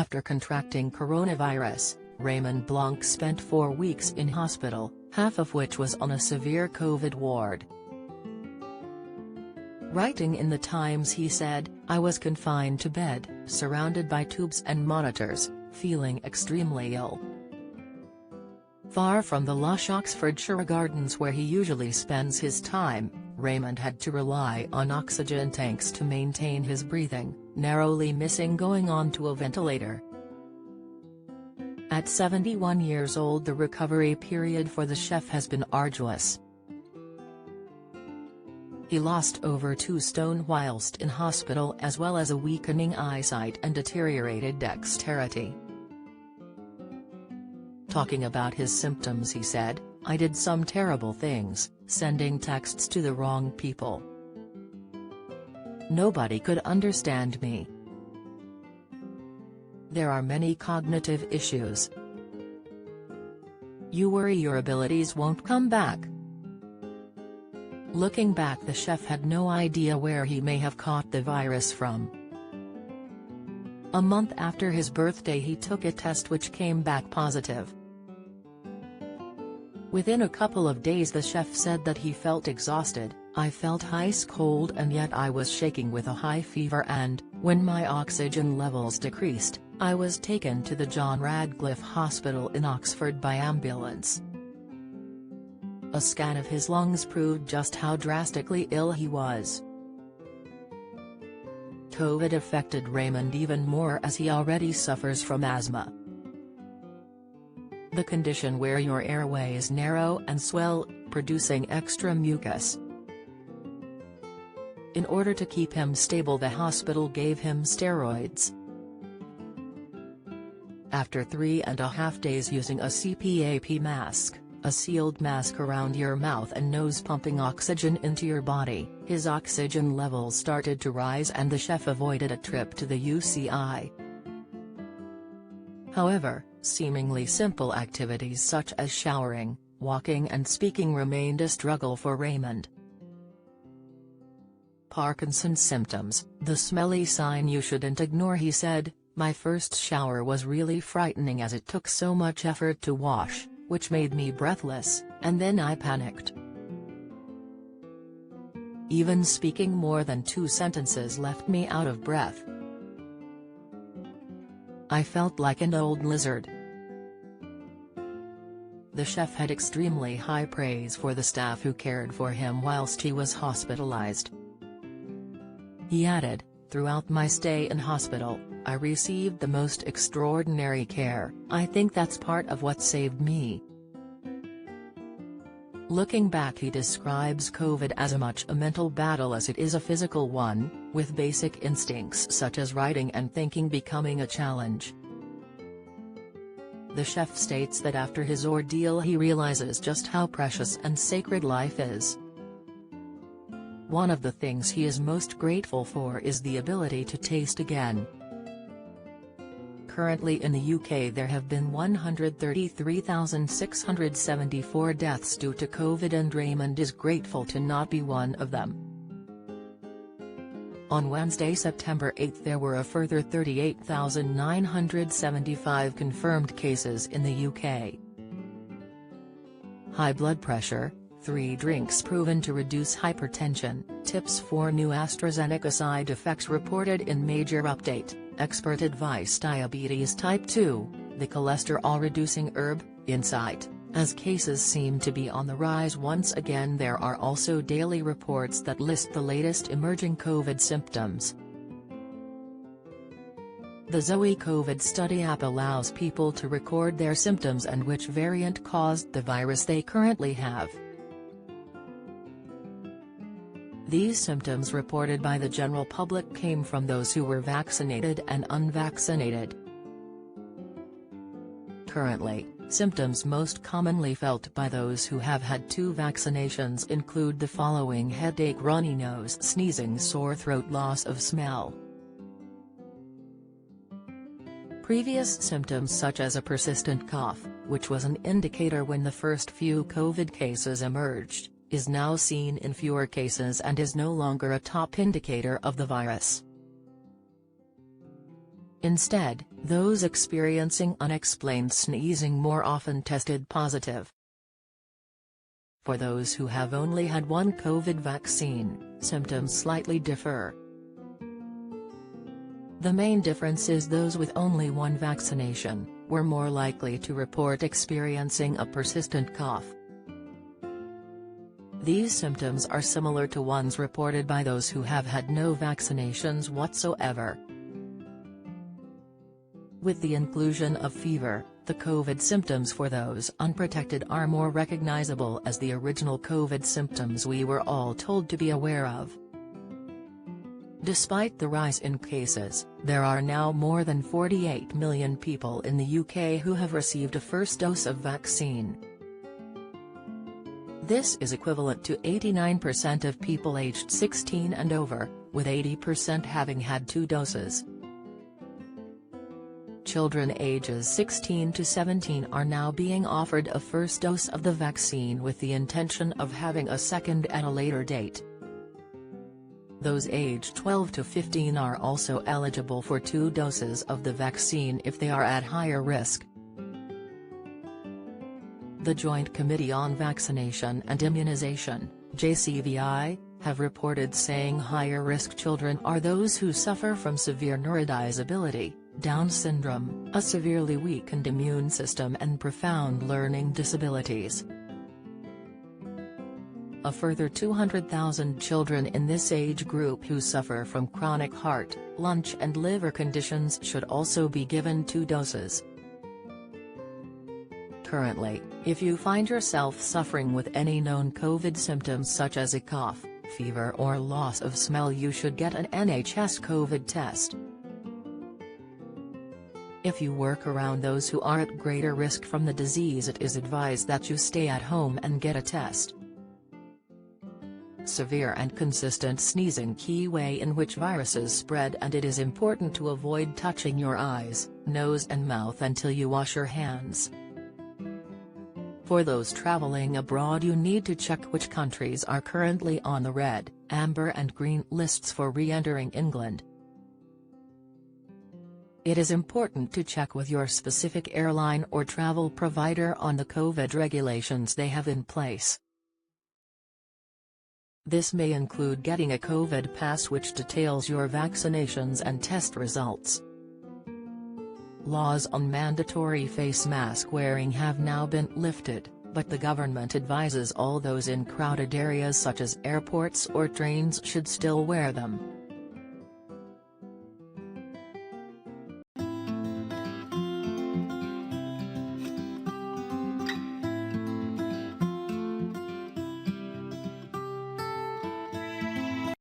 After contracting coronavirus, Raymond Blanc spent 4 weeks in hospital, half of which was on a severe COVID ward. Writing in the Times, he said, "I was confined to bed, surrounded by tubes and monitors, feeling extremely ill." Far from the lush Oxfordshire gardens where he usually spends his time, Raymond had to rely on oxygen tanks to maintain his breathing, narrowly missing going onto a ventilator. At 71 years old, the recovery period for the chef has been arduous. He lost over 2 stone whilst in hospital, as well as a weakening eyesight and deteriorated dexterity. Talking about his symptoms, he said, "I did some terrible things, sending texts to the wrong people. Nobody could understand me. There are many cognitive issues. You worry your abilities won't come back." Looking back, the chef had no idea where he may have caught the virus from. A month after his birthday, he took a test which came back positive. Within a couple of days, the chef said that he felt exhausted. "I felt ice cold and yet I was shaking with a high fever, and, when my oxygen levels decreased, I was taken to the John Radcliffe Hospital in Oxford by ambulance." A scan of his lungs proved just how drastically ill he was. COVID affected Raymond even more, as he already suffers from asthma, the condition where your airways narrow and swell, producing extra mucus. In order to keep him stable, the hospital gave him steroids. After 3.5 days using a CPAP mask, a sealed mask around your mouth and nose, pumping oxygen into your body, his oxygen levels started to rise and the chef avoided a trip to the UCI. However, seemingly simple activities such as showering, walking and speaking remained a struggle for Raymond. Parkinson's symptoms, the smelly sign you shouldn't ignore, he said. "My first shower was really frightening as it took so much effort to wash, which made me breathless, and then I panicked. Even speaking more than 2 sentences left me out of breath. I felt like an old lizard." The chef had extremely high praise for the staff who cared for him whilst he was hospitalized. He added, "Throughout my stay in hospital, I received the most extraordinary care. I think that's part of what saved me." Looking back, he describes COVID as much a mental battle as it is a physical one, with basic instincts such as writing and thinking becoming a challenge. The chef states that after his ordeal he realizes just how precious and sacred life is. One of the things he is most grateful for is the ability to taste again. Currently in the UK there have been 133,674 deaths due to COVID, and Raymond is grateful to not be one of them. On Wednesday, September 8, there were a further 38,975 confirmed cases in the UK. High blood pressure, 3 drinks proven to reduce hypertension, tips for new AstraZeneca side effects reported in major update, expert advice diabetes type 2, the cholesterol-reducing herb, insight. As cases seem to be on the rise once again, there are also daily reports that list the latest emerging COVID symptoms. The Zoe COVID Study app allows people to record their symptoms and which variant caused the virus they currently have. These symptoms reported by the general public came from those who were vaccinated and unvaccinated. Currently, symptoms most commonly felt by those who have had 2 vaccinations include the following: headache, runny nose, sneezing, sore throat, loss of smell. Previous symptoms such as a persistent cough, which was an indicator when the first few COVID cases emerged, is now seen in fewer cases and is no longer a top indicator of the virus. Instead, those experiencing unexplained sneezing more often tested positive. For those who have only had one COVID vaccine, symptoms slightly differ. The main difference is those with only one vaccination were more likely to report experiencing a persistent cough. These symptoms are similar to ones reported by those who have had no vaccinations whatsoever. With the inclusion of fever, the COVID symptoms for those unprotected are more recognizable as the original COVID symptoms we were all told to be aware of. Despite the rise in cases, there are now more than 48 million people in the UK who have received a first dose of vaccine. This is equivalent to 89% of people aged 16 and over, with 80% having had 2 doses. Children ages 16 to 17 are now being offered a first dose of the vaccine with the intention of having a second at a later date. Those aged 12 to 15 are also eligible for 2 doses of the vaccine if they are at higher risk. The Joint Committee on Vaccination and Immunization, JCVI, have reported saying higher-risk children are those who suffer from severe neurodisability, Down syndrome, a severely weakened immune system and profound learning disabilities. A further 200,000 children in this age group who suffer from chronic heart, lung and liver conditions should also be given 2 doses. Currently, if you find yourself suffering with any known COVID symptoms such as a cough, fever or loss of smell, you should get an NHS COVID test. If you work around those who are at greater risk from the disease, it is advised that you stay at home and get a test. Severe and consistent sneezing key way in which viruses spread, and it is important to avoid touching your eyes, nose and mouth until you wash your hands. For those traveling abroad, you need to check which countries are currently on the red, amber and green lists for re-entering England. It is important to check with your specific airline or travel provider on the COVID regulations they have in place. This may include getting a COVID pass which details your vaccinations and test results. Laws on mandatory face mask wearing have now been lifted, but the government advises all those in crowded areas such as airports or trains should still wear them.